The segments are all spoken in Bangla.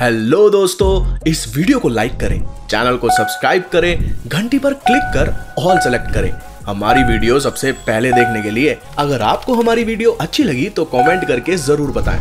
हेलो दोस्तों, इस वीडियो को लाइक करें, चैनल को सब्सक्राइब करें, घंटी पर क्लिक कर ऑल सेलेक्ट करें हमारी वीडियो सबसे पहले देखने के लिए। अगर आपको हमारी वीडियो अच्छी लगी तो कमेंट करके जरूर बताएं।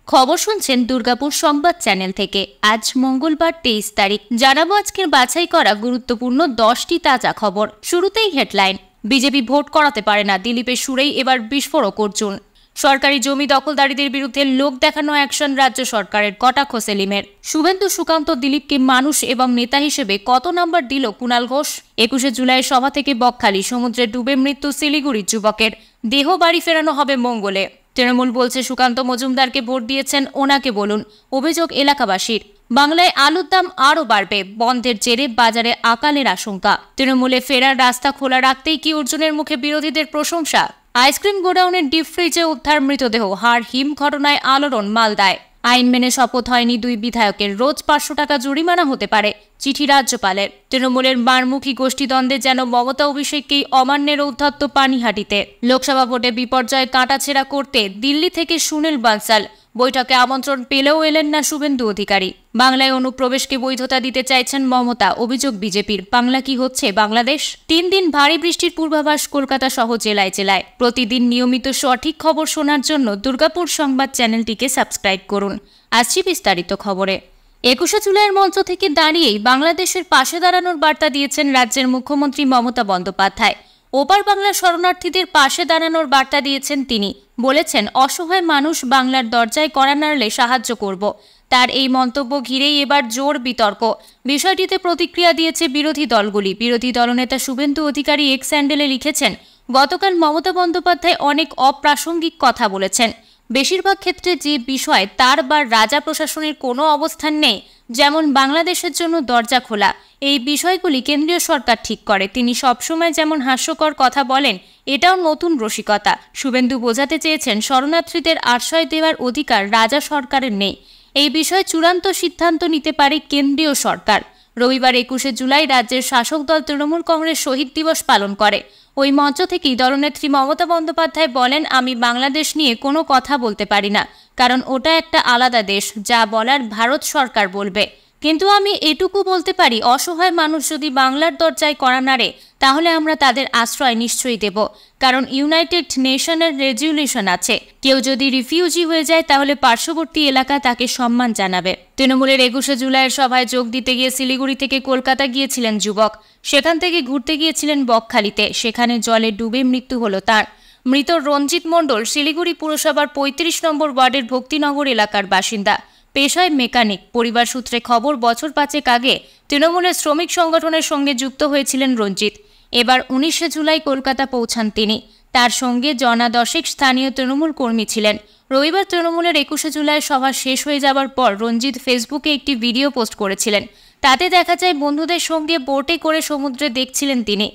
খবর শুনছেন দুর্গাপুর সংবাদ চ্যানেল থেকে। আজ মঙ্গলবার 23 তারিখ। জানাবো আজকের বাছাই করা গুরুত্বপূর্ণ 10টি তাজা খবর। শুরুতেই হেডলাইন। বিজেপি ভোট করাতে পারে না, দিলীপের সুরেই এবার বিস্ফোরক অর্জুন। সরকারি জমি দখলদারীদের বিরুদ্ধে লোক দেখানো অ্যাকশন রাজ্য সরকারের, কটাক্ষ সেলিমের। শুভেন্দু সুকান্ত দিলীপকে মানুষ এবং নেতা হিসেবে কত নাম্বার দিল কুণাল ঘোষ? 21 জুলাই সভা থেকে বকখালি, সমুদ্রে ডুবে মৃত্যু শিলিগুড়ির যুবকের, দেহ বাড়ি ফেরানো হবে মঙ্গলে। তৃণমূল বলছে সুকান্ত মজুমদারকে ভোট দিয়েছেন, ওনাকে বলুন। অভিযোগ এলাকাবাসীর। বাংলায় আলুর দাম আরও বাড়বে, বন্ধের জেরে বাজারে আকালের আশঙ্কা। তৃণমূলে ফেরার রাস্তা খোলা রাখতেই কি অর্জুনের মুখে বিরোধীদের প্রশংসা? আইসক্রিম গোডাউনের ডিপ ফ্রিজে উদ্ধার মৃতদেহ, হাড় হিম ঘটনায় আলোড়ন মালদায়। আইন মেনে শপথ হয়নি দুই বিধায়কের, রোজ 500 টাকা জরিমানা হতে পারে, চিঠি রাজ্যপালের। তৃণমূলের মারমুখী গোষ্ঠীদ্বন্দ্বে যেন মমতা অভিষেককেই অমান্যের ঔদ্ধত্য পানিহাটিতে। লোকসভা ভোটে বিপর্যয় কাটাছেড়া করতে দিল্লি থেকে সুনীল বানসাল, বৈঠকে আমন্ত্রণ পেলেও এলেন না শুভেন্দু অধিকারী। বাংলায় অনুপ্রবেশকে বৈধতা দিতে চাইছেন মমতা, অভিযোগ বিজেপির। বাংলা কি হচ্ছে বাংলাদেশ? 3 দিন ভারী বৃষ্টির পূর্বাভাস কলকাতা সহ জেলায় জেলায়। প্রতিদিন নিয়মিত সঠিক খবর শোনার জন্য দুর্গাপুর সংবাদ চ্যানেলটিকে সাবস্ক্রাইব করুন। আসছি বিস্তারিত খবরে। 21 জুলাইয়ের মঞ্চ থেকে দাঁড়িয়েই বাংলাদেশের পাশে দাঁড়ানোর বার্তা দিয়েছেন রাজ্যের মুখ্যমন্ত্রী মমতা বন্দ্যোপাধ্যায়। ওপার বাংলার শরণার্থীদের পাশে দাঁড়ানোর বার্তা দিয়েছেন তিনি। বলেছেন, অসহায় মানুষ বাংলার দরজায় কড়া নাড়লে সাহায্য করব। তার এই মন্তব্য ঘিরেই এবার জোর বিতর্ক। বিষয়টিতে প্রতিক্রিয়া দিয়েছে বিরোধী দলগুলি। বিরোধী দলনেতা শুভেন্দু অধিকারী এক্স হ্যান্ডেলে লিখেছেন, গতকাল মমতা বন্দ্যোপাধ্যায় অনেক অপ্রাসঙ্গিক কথা বলেছেন। বেশিরভাগ ক্ষেত্রে যে বিষয় তার বা রাজা প্রশাসনের কোনো অবস্থান নেই, যেমন বাংলাদেশের জন্য দরজা খোলা, এই বিষয়গুলি কেন্দ্রীয় সরকার ঠিক করে। তিনি সবসময় যেমন হাস্যকর কথা বলেন, এটাও নতুন রসিকতা। শুভেন্দু বোঝাতে চেয়েছেন, শরণার্থীদের আশ্রয় দেওয়ার অধিকার রাজা সরকারের নেই। এই বিষয়ে চূড়ান্ত সিদ্ধান্ত নিতে পারে কেন্দ্রীয় সরকার। রবিবার 21 জুলাই রাজ্যের শাসক দল তৃণমূল কংগ্রেস শহীদ দিবস পালন করে। ওই মঞ্চ থেকেই দলনেত্রী মমতা বন্দ্যোপাধ্যায় বলেন, আমি বাংলাদেশ নিয়ে কোনো কথা বলতে পারি না, কারণ ওটা একটা আলাদা দেশ, যা বলার ভারত সরকার বলবে। কিন্তু আমি এটুকু বলতে পারি, অসহায় মানুষ যদি বাংলার দরজায় কড়া নাড়ে, তাহলে আমরা তাদের আশ্রয় নিশ্চয়ই দেব, কারণ ইউনাইটেড নেশনের রেজলিউশন আছে। কেউ যদি রিফিউজি হয়ে যায়, তাহলে পার্শ্ববর্তী এলাকা তাকে সম্মান জানাবে। তৃণমূলের 21 জুলাইয়ের সভায় যোগ দিতে গিয়ে শিলিগুড়ি থেকে কলকাতা গিয়েছিলেন যুবক। সেখান থেকে ঘুরতে গিয়েছিলেন বকখালিতে, সেখানে জলে ডুবে মৃত্যু হলো তার। মৃত রঞ্জিত মণ্ডল শিলিগুড়ি পুরসভার 35 নম্বর ওয়ার্ডের ভক্তিনগর এলাকার বাসিন্দা। পেশায় মেকানিক। পরিবার সূত্রে খবর, বছর 5 আগে তৃণমূলের শ্রমিক সংগঠনের সঙ্গে যুক্ত হয়েছিলেন রঞ্জিত। এবার 19 জুলাই কলকাতা পৌঁছান তিনি। তার সঙ্গে জনা 10 স্থানীয় তৃণমূল কর্মী ছিলেন। রবিবার তৃণমূলের 21 জুলাই সভা শেষ হয়ে যাবার পর রঞ্জিত ফেসবুকে একটি ভিডিও পোস্ট করেছিলেন। তাতে দেখা যায় বন্ধুদের সঙ্গে বোটে করে সমুদ্রে দেখছিলেন তিনি।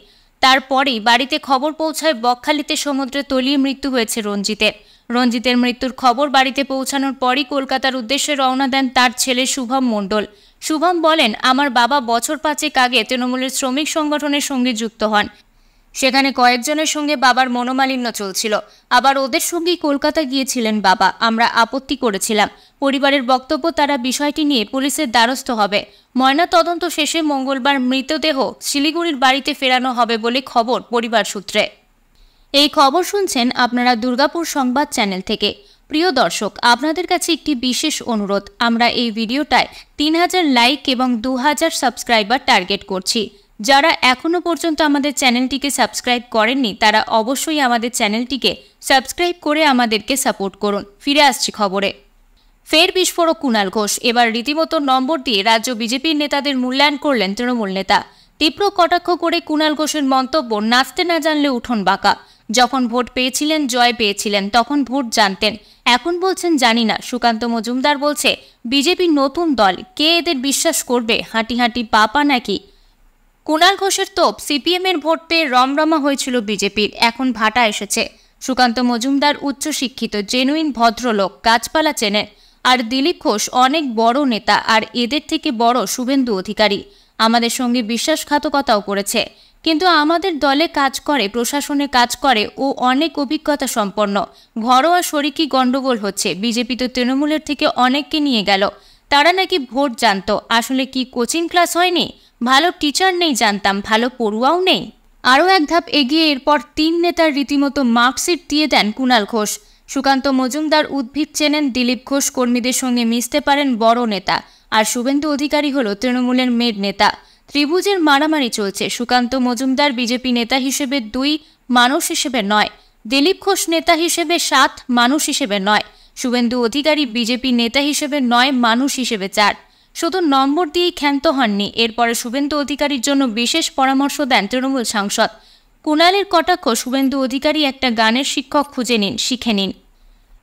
তারপরেই বাড়িতে খবর পৌঁছায় বকখালিতে সমুদ্রে তলিয়ে মৃত্যু হয়েছে রঞ্জিতের। রঞ্জিতের মৃত্যুর খবর বাড়িতে পৌঁছানোর পরই কলকাতার উদ্দেশ্যে রওনা দেন তার ছেলে শুভম মণ্ডল। শুভম বলেন, আমার বাবা বছর 5 আগে তৃণমূলের শ্রমিক সংগঠনের সঙ্গে যুক্ত হন। সেখানে কয়েকজনের সঙ্গে বাবার মনোমালিন্য চলছিল, আবার ওদের সঙ্গেই কলকাতা গিয়েছিলেন বাবা। আমরা আপত্তি করেছিলাম। পরিবারের বক্তব্য, তারা বিষয়টি নিয়ে পুলিশের দ্বারস্থ হবে। ময়না তদন্ত শেষে মঙ্গলবার মৃতদেহ শিলিগুড়ির বাড়িতে ফেরানো হবে বলে খবর পরিবার সূত্রে। এই খবর শুনছেন আপনারা দুর্গাপুর সংবাদ চ্যানেল থেকে। প্রিয় দর্শক, আপনাদের কাছে একটি বিশেষ অনুরোধ। আমরা এই ভিডিওটায় 3000 লাইক এবং 2000 সাবস্ক্রাইবার টার্গেট করছি। যারা এখনও পর্যন্ত আমাদের চ্যানেলটিকে সাবস্ক্রাইব করেননি, তারা অবশ্যই আমাদের চ্যানেলটিকে সাবস্ক্রাইব করে আমাদেরকে সাপোর্ট করুন। ফিরে আসছি খবরে। ফের বিস্ফোরক কুণাল ঘোষ। এবার রীতিমতো নম্বর দিয়ে রাজ্য বিজেপির নেতাদের মূল্যায়ন করলেন তৃণমূল নেতা। তীব্র কটাক্ষ করে কুণাল ঘোষের মন্তব্য, নাচতে না জানলে উঠোন বাঁকা। যখন ভোট পেয়েছিলেন, জয় পেয়েছিলেন, তখন ভোট জানতেন, এখন বলছেন জানি না। সুকান্ত মজুমদার বলছে, বিজেপির নতুন দল, কে এদের বিশ্বাস করবে? হাঁটি হাঁটি পাপা নাকি? কুণাল ঘোষের তোপ, সিপিএমের ভোট পেয়ে রমরমা হয়েছিল বিজেপির, এখন ভাটা এসেছে। সুকান্ত মজুমদার উচ্চশিক্ষিত, জেনুইন ভদ্রলোক, গাছপালা চেনেন। আর দিলীপ ঘোষ অনেক বড় নেতা, আর এদের থেকে বড় শুভেন্দু অধিকারী। আমাদের সঙ্গে বিশ্বাসঘাতকতাও করেছে। কিন্তু আমাদের দলে কাজ করে, প্রশাসনে কাজ করে ও অনেক অভিজ্ঞতা সম্পন্ন। ঘরোয়া শরিকি গন্ডগোল হচ্ছে। বিজেপি তো তৃণমূলের থেকে অনেককে নিয়ে গেল। তারা নাকি ভোট জানতো। আসলে কি কোচিং ক্লাস হয়নি? ভালো টিচার নেই জানতাম, ভালো পড়ুয়াও নেই। আরও এক ধাপ এগিয়ে এরপর 3 নেতার রীতিমতো মার্কশিট দিয়ে দেন কুণাল ঘোষ। সুকান্ত মজুমদার উদ্ভিদ চেনেন, দিলীপ ঘোষ কর্মীদের সঙ্গে মিশতে পারেন, বড় নেতা। আর শুভেন্দু অধিকারী হলো তৃণমূলের মেড নেতা। ত্রিভুজের মারামারি চলছে। সুকান্ত মজুমদার বিজেপি নেতা হিসেবে 2 মানুষ হিসেবে নয়, দিলীপ ঘোষ নেতা হিসেবে 7 মানুষ হিসেবে নয়, শুভেন্দু অধিকারী বিজেপি নেতা হিসেবে 9 মানুষ হিসেবে 4। শুধু নম্বর দিয়েই ক্ষান্ত হননি। এরপরে শুভেন্দু অধিকারীর জন্য বিশেষ পরামর্শ দেন তৃণমূল সাংসদ কুণালের কটাক্ষ, শুভেন্দু অধিকারী একটা গানের শিক্ষক খুঁজে নিন, শিখে নিন।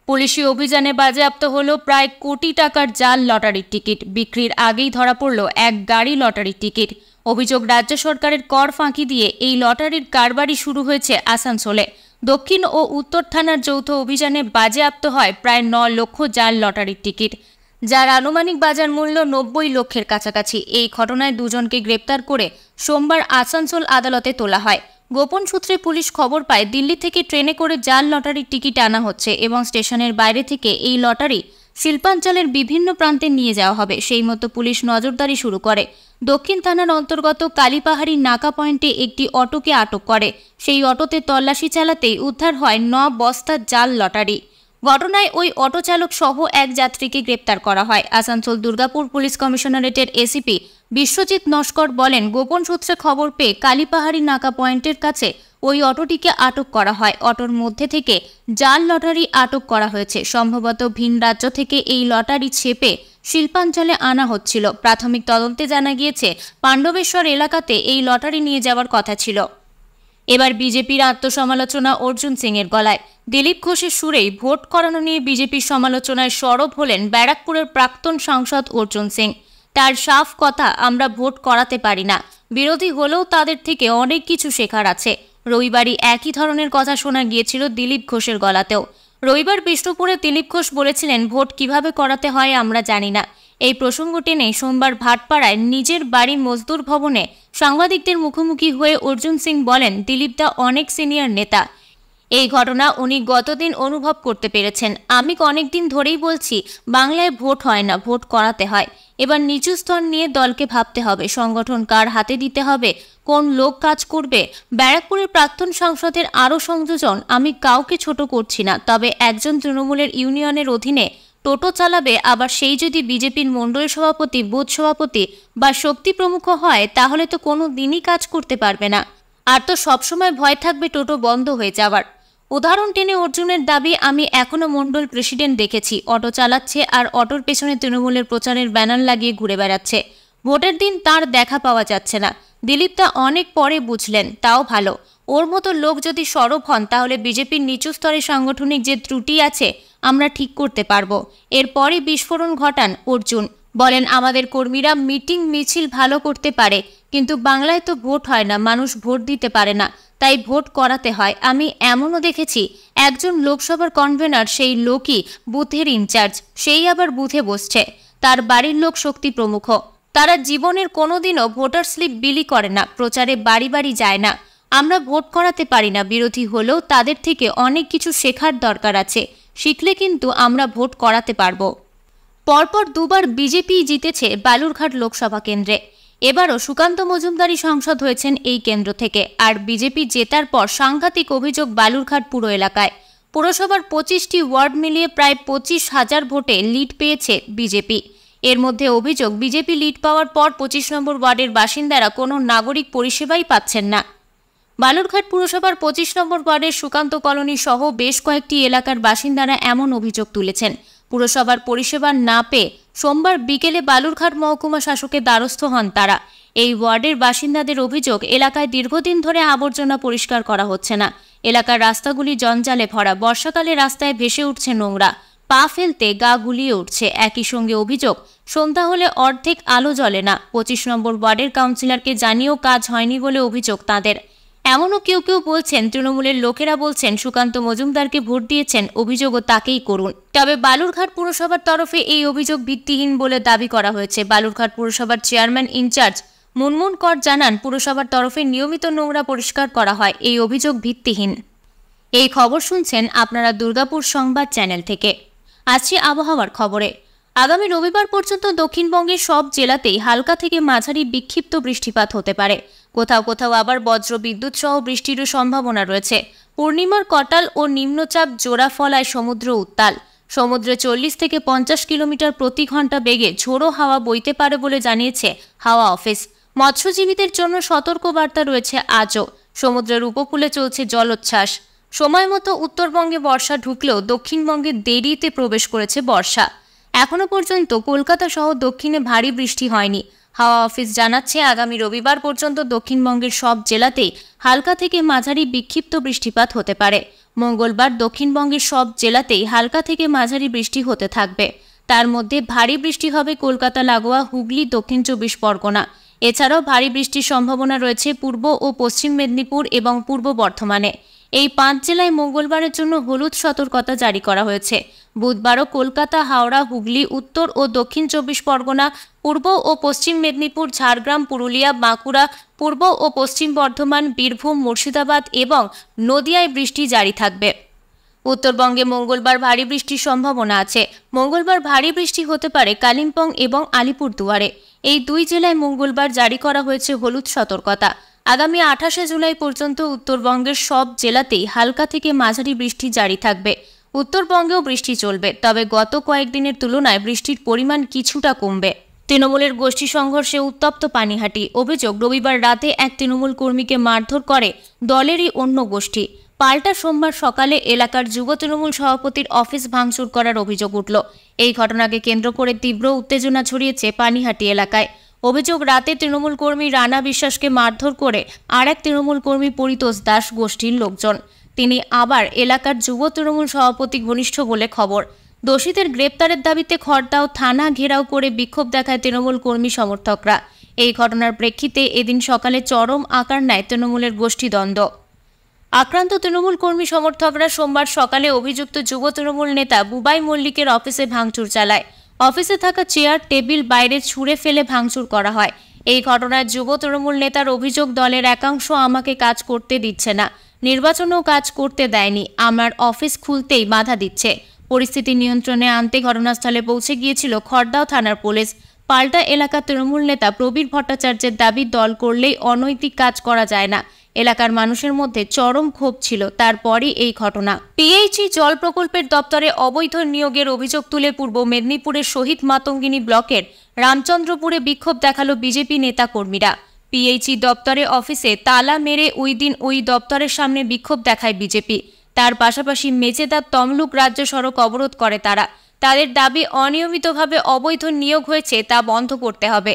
পুলিশি অভিযানে বাজেয়াপ্ত হলো প্রায় কোটি টাকার জাল লটারির টিকিট। বিক্রির আগেই ধরা পড়ল এক গাড়ি লটারির টিকিট। অভিযোগ, রাজ্য সরকারের কর ফাঁকি দিয়ে এই লটারির কারবারই শুরু হয়েছে আসানসোলে। দক্ষিণ ও উত্তর থানার যৌথ অভিযানে বাজেয়াপ্ত হয় প্রায় 9 লক্ষ জাল লটারির টিকিট, যার আনুমানিক বাজার মূল্য 90 লক্ষের কাছাকাছি। এই ঘটনায় 2 জনকে গ্রেপ্তার করে সোমবার আসানসোল আদালতে তোলা হয়। গোপন সূত্রে পুলিশ খবর পায় দিল্লি থেকে ট্রেনে করে জাল লটারির টিকিট আনা হচ্ছে এবং স্টেশনের বাইরে থেকে এই লটারি শিল্পাঞ্চলের বিভিন্ন প্রান্তে নিয়ে যাওয়া হবে। সেই মতো পুলিশ নজরদারি শুরু করে। দক্ষিণ থানার অন্তর্গত কালীপাহাড়ি নাকা পয়েন্টে একটি অটোকে আটক করে। সেই অটোতে তল্লাশি চালাতেই উদ্ধার হয় 9 বস্তা জাল লটারি। ঘটনায় ওই অটো চালক সহ এক যাত্রীকে গ্রেপ্তার করা হয়। আসানসোল দুর্গাপুর পুলিশ কমিশনারেটের এসিপি বিশ্বজিৎ নস্কর বলেন, গোপন সূত্রে খবর পেয়ে কালীপাহাড়ি নাকা পয়েন্টের কাছে ওই অটোটিকে আটক করা হয়। অটোর মধ্যে থেকে জাল লটারি আটক করা হয়েছে। সম্ভবত ভিন রাজ্য থেকে এই লটারি ছেপে শিল্পাঞ্চলে আনা হচ্ছিল। প্রাথমিক তদন্তে জানা গিয়েছে পাণ্ডবেশ্বর এলাকাতে এই লটারি নিয়ে যাওয়ার কথা ছিল। এবার বিজেপির আত্মসমালোচনা অর্জুন সিং এর গলায়। দিলীপ ঘোষের সুরেই ভোট করানো নিয়ে বিজেপির সমালোচনায় সরব হলেন ব্যারাকপুরের প্রাক্তন সাংসদ অর্জুন সিং। তার সাফ কথা, আমরা ভোট করাতে পারি না। বিরোধী হলেও তাদের থেকে অনেক কিছু শেখার আছে। রবিবারই একই ধরনের কথা শোনা গিয়েছিল দিলীপ ঘোষের গলাতেও। রবিবার বিষ্ণুপুরে দিলীপ ঘোষ বলেছিলেন, ভোট কিভাবে করাতে হয় আমরা জানি না। এই প্রসঙ্গ টেনে সোমবার ভাটপাড়ায় নিজের বাড়ির মজদুর ভবনে সাংবাদিকদের মুখোমুখি হয়ে অর্জুন সিং বলেন, দিলীপদা অনেক সিনিয়র নেতা। এই ঘটনা উনি গতদিন অনুভব করতে পেরেছেন। আমি অনেকদিন ধরেই বলছি বাংলায় ভোট হয় না, ভোট করাতে হয়। এবার নিচু স্তর নিয়ে দলকে ভাবতে হবে, সংগঠন কার হাতে দিতে হবে, কোন লোক কাজ করবে। ব্যারাকপুরের প্রাক্তন সাংসদের আরও সংযোজন, আমি কাউকে ছোট করছি না, তবে একজন তৃণমূলের ইউনিয়নের অধীনে টোটো চালাবে, আবার সেই যদি বিজেপির মণ্ডল সভাপতি, বুথ সভাপতি বা শক্তি প্রমুখ হয়, তাহলে তো কোনো দিনই কাজ করতে পারবে না। আর তো সবসময় ভয় থাকবে টোটো বন্ধ হয়ে যাওয়ার। উদাহরণ টেনে অর্জুনের দাবি, আমি এখনো মণ্ডল প্রেসিডেন্ট দেখেছি অটো চালাচ্ছে আর অটোর পেছনে তৃণমূলের প্রচারের ব্যানার লাগিয়ে ঘুরে বেড়াচ্ছে। ভোটের দিন তার দেখা পাওয়া যাচ্ছে না। দিলীপ তা অনেক পরে বুঝলেন, তাও ভালো। ওর মতো লোক যদি সরব হন তাহলে বিজেপির নিচু স্তরে সাংগঠনিক যে ত্রুটি আছে আমরা ঠিক করতে পারবো। এরপরই বিস্ফোরণ ঘটান অর্জুন। বলেন, আমাদের কর্মীরা মিটিং মিছিল ভালো করতে পারে, কিন্তু বাংলায় তো ভোট হয় না, মানুষ ভোট দিতে পারে না, তাই ভোট করাতে হয়। আমি এমনও দেখেছি একজন লোকসভার কনভেনার, সেই লোকই বুথের ইনচার্জ, সেই আবার বুথে বসছে, তার বাড়ির লোক শক্তি প্রমুখ। তারা জীবনের কোনোদিনও ভোটার স্লিপ বিলি করে না, প্রচারে বাড়ি বাড়ি যায় না। আমরা ভোট করাতে পারি না, বিরোধী হলেও তাদের থেকে অনেক কিছু শেখার দরকার আছে। শিখলে কিন্তু আমরা ভোট করাতে পারবো। পরপর 2 বার বিজেপি জিতেছে বালুরঘাট লোকসভা কেন্দ্রে। এবারও সুকান্ত মজুমদারই সাংসদ হয়েছেন এই কেন্দ্র থেকে। আর বিজেপি জেতার পর সাংঘাতিক অভিযোগ বালুরঘাট পুর এলাকায়। পুরসভার 25টি ওয়ার্ড মিলিয়ে প্রায় 25,000 ভোটে লিড পেয়েছে বিজেপি। এর মধ্যে অভিযোগ, বিজেপি লিড পাওয়ার পর 25 নম্বর ওয়ার্ডের বাসিন্দারা কোনো নাগরিক পরিষেবাই পাচ্ছেন না। বালুরঘাট পুরসভার 25 নম্বর ওয়ার্ডের সুকান্ত কলোনি সহ বেশ কয়েকটি এলাকার বাসিন্দারা এমন অভিযোগ তুলেছেন। পুরসভার পরিষেবা না পেয়ে সোমবার বিকেলে বালুরঘাট মহকুমা শাসকের দ্বারস্থ হন তারা। এই ওয়ার্ডের বাসিন্দাদের অভিযোগ, এলাকায় দীর্ঘদিন ধরে আবর্জনা পরিষ্কার করা হচ্ছে না। এলাকার রাস্তাগুলি জঞ্জালে ভরা, বর্ষাকালে রাস্তায় ভেসে উঠছে নোংরা, পা ফেলতে গা গুলিয়ে উঠছে। একই সঙ্গে অভিযোগ, সন্ধ্যা হলে অর্ধেক আলো জ্বলে না। 25 নম্বর ওয়ার্ডের কাউন্সিলরকে জানিয়েও কাজ হয়নি বলে অভিযোগ তাদের। এমনও কেউ কেউ বলছেন, তৃণমূলের লোকেরা বলছেন সুকান্ত মজুমদারকে ভোট দিয়েছেন, অভিযোগও তাকেই করুন। তবে বালুরঘাট পুরসভার তরফে এই অভিযোগ ভিত্তিহীন বলে দাবি করা হয়েছে। বালুরঘাট পুরসভার চেয়ারম্যান ইনচার্জ মুনমুন কর জানান, পুরসভার তরফে নিয়মিত নোংরা পরিষ্কার করা হয়, এই অভিযোগ ভিত্তিহীন। এই খবর শুনছেন আপনারা দুর্গাপুর সংবাদ চ্যানেল থেকে। আসছি আবহাওয়ার খবরে। আগামী রবিবার পর্যন্ত দক্ষিণবঙ্গের সব জেলাতেই হালকা থেকে মাঝারি বিক্ষিপ্ত বৃষ্টিপাত হতে পারে। কোথাও কোথাও আবার বজ্র বিদ্যুৎ সহ বৃষ্টিরও সম্ভাবনা রয়েছে। পূর্ণিমার কটাল ও নিম্নচাপ জোড়া ফলায় সমুদ্র উত্তাল। সমুদ্রে 40 থেকে 50 কিলোমিটার প্রতি ঘন্টা বেগে ঝোড়ো হাওয়া বইতে পারে বলে জানিয়েছে হাওয়া অফিস। মৎস্যজীবীদের জন্য সতর্কবার্তা রয়েছে আজও। সমুদ্রের উপকূলে চলছে জলোচ্ছ্বাস। সময় মতো উত্তরবঙ্গে বর্ষা ঢুকলেও দক্ষিণবঙ্গে দেরিতে প্রবেশ করেছে বর্ষা। এখনো পর্যন্ত কলকাতা সহ দক্ষিণে ভারী বৃষ্টি হয়নি। হাওয়া অফিস জানাচ্ছে, আগামী রবিবার পর্যন্ত দক্ষিণবঙ্গের সব জেলাতেই হালকা থেকে মাঝারি বিক্ষিপ্ত বৃষ্টিপাত হতে পারে। মঙ্গলবার দক্ষিণবঙ্গের সব জেলাতেই হালকা থেকে মাঝারি বৃষ্টি হতে থাকবে। তার মধ্যে ভারী বৃষ্টি হবে কলকাতা লাগোয়া হুগলি, দক্ষিণ 24 পরগনা। এছাড়াও ভারী বৃষ্টির সম্ভাবনা রয়েছে পূর্ব ও পশ্চিম মেদিনীপুর এবং পূর্ব বর্ধমানে। এই 5 জেলায় মঙ্গলবারের জন্য হলুদ সতর্কতা জারি করা হয়েছে। বুধবারও কলকাতা, হাওড়া, হুগলি, উত্তর ও দক্ষিণ 24 পরগনা, পূর্ব ও পশ্চিম মেদিনীপুর, ঝাড়গ্রাম, পুরুলিয়া, বাঁকুড়া, পূর্ব ও পশ্চিম বর্ধমান, বীরভূম, মুর্শিদাবাদ এবং নদিয়ায় বৃষ্টি জারি থাকবে। উত্তরবঙ্গে মঙ্গলবার ভারী বৃষ্টির সম্ভাবনা আছে। মঙ্গলবার ভারী বৃষ্টি হতে পারে কালিম্পং এবং আলিপুরদুয়ারে। এই 2 জেলায় মঙ্গলবার জারি করা হয়েছে হলুদ সতর্কতা। আগামী 28শে জুলাই পর্যন্ত উত্তরবঙ্গের সব জেলাতেই হালকা থেকে মাঝারি বৃষ্টি জারি থাকবে। উত্তরবঙ্গেও বৃষ্টি চলবে, তবে গত কয়েকদিনের তুলনায় বৃষ্টির পরিমাণ কিছুটা কমবে। তৃণমূলের গোষ্ঠী সংঘর্ষে উত্তপ্ত পানিহাটি। অভিযোগ, রবিবার রাতে এক তৃণমূল কর্মীকে মারধর করে দলেরই অন্য গোষ্ঠী। পাল্টা সোমবার সকালে এলাকার যুব তৃণমূল সভাপতির অফিস ভাঙচুর করার অভিযোগ উঠল। এই ঘটনাকে কেন্দ্র করে তীব্র উত্তেজনা ছড়িয়েছে পানিহাটি এলাকায়। অভিযোগ, রাতে তৃণমূল কর্মী রানা বিশ্বাসকে মারধর করে আর এক তৃণমূল কর্মী পরিতোষ দাস গোষ্ঠীর লোকজন। তিনি আবার এলাকার যুব তৃণমূল সভাপতি ঘনিষ্ঠ বলে খবর। দোষীদের গ্রেপ্তারের দাবিতে খড়দাও থানা ঘেরাও করে বিক্ষোভ দেখায় তৃণমূল কর্মী সমর্থকরা। এই ঘটনার প্রেক্ষিতে এদিন সকালে চরম আকার নেয় তৃণমূলের গোষ্ঠীদ্বন্দ্ব। আক্রান্ত তৃণমূল কর্মী সমর্থকরা সোমবার সকালে অভিযুক্ত যুব তৃণমূল নেতা বুবাই মল্লিকের অফিসে ভাঙচুর চালায়। অফিসে থাকা চেয়ার, টেবিল বাইরে ছুঁড়ে ফেলে ভাঙচুর করা হয়। এই ঘটনায় যুব তৃণমূল নেতার অভিযোগ, দলের একাংশ আমাকে কাজ করতে দিচ্ছে না, নির্বাচনেও কাজ করতে দেয়নি, আমার অফিস খুলতেই বাধা দিচ্ছে। পরিস্থিতি নিয়ন্ত্রণে আনতে ঘটনাস্থলে পৌঁছে গিয়েছিল খড়দাও থানার পুলিশ। পাল্টা এলাকার তৃণমূল নেতা প্রবীর ভট্টাচার্যের দাবি, দল করলেই অনৈতিক কাজ করা যায় না। এলাকার মানুষের মধ্যে চরম ক্ষোভ ছিল, তারপরই এই ঘটনা। পিএইচই জল প্রকল্পের দপ্তরে অবৈধ নিয়োগের অভিযোগ তুলে পূর্ব মেদিনীপুরের শহীদ মাতঙ্গিনী ব্লকের রামচন্দ্রপুরে বিক্ষোভ দেখালো বিজেপি নেতা কর্মীরা। পিএইচই দপ্তরে অফিসে তালা মেরে ওই দিন ওই দপ্তরের সামনে বিক্ষোভ দেখায় বিজেপি। তার পাশাপাশি মেচেদা তমলুক রাজ্য সড়ক অবরোধ করে তারা। তাদের দাবি, অনিয়মিতভাবে অবৈধ নিয়োগ হয়েছে তা বন্ধ করতে হবে।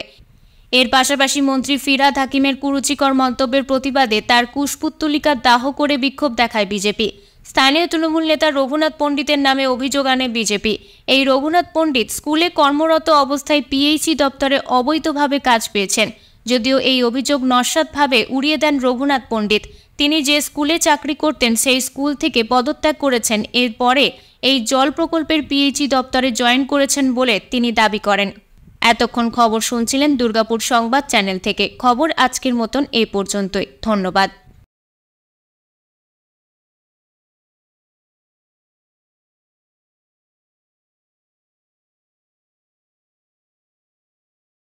এর পাশাপাশি মন্ত্রী ফিরহাদ হাকিমের কুরুচিকর মন্তব্যের প্রতিবাদে তার কুশপুত্তলিকা দাহ করে বিক্ষোভ দেখায় বিজেপি। স্থানীয় তৃণমূল নেতা রঘুনাথ পণ্ডিতের নামে অভিযোগ আনে বিজেপি। এই রঘুনাথ পণ্ডিত স্কুলে কর্মরত অবস্থায় পিএইচই দপ্তরে অবৈধভাবে কাজ পেয়েছেন। যদিও এই অভিযোগ নস্যাৎভাবে উড়িয়ে দেন রঘুনাথ পণ্ডিত। তিনি যে স্কুলে চাকরি করতেন সেই স্কুল থেকে পদত্যাগ করেছেন, এরপরে এই জল প্রকল্পের পিএইচই দপ্তরে জয়েন করেছেন বলে তিনি দাবি করেন। এতক্ষণ খবর শুনছিলেন দুর্গাপুর সংবাদ চ্যানেল থেকে। খবর আজকের মতন এই পর্যন্তই। ধন্যবাদ।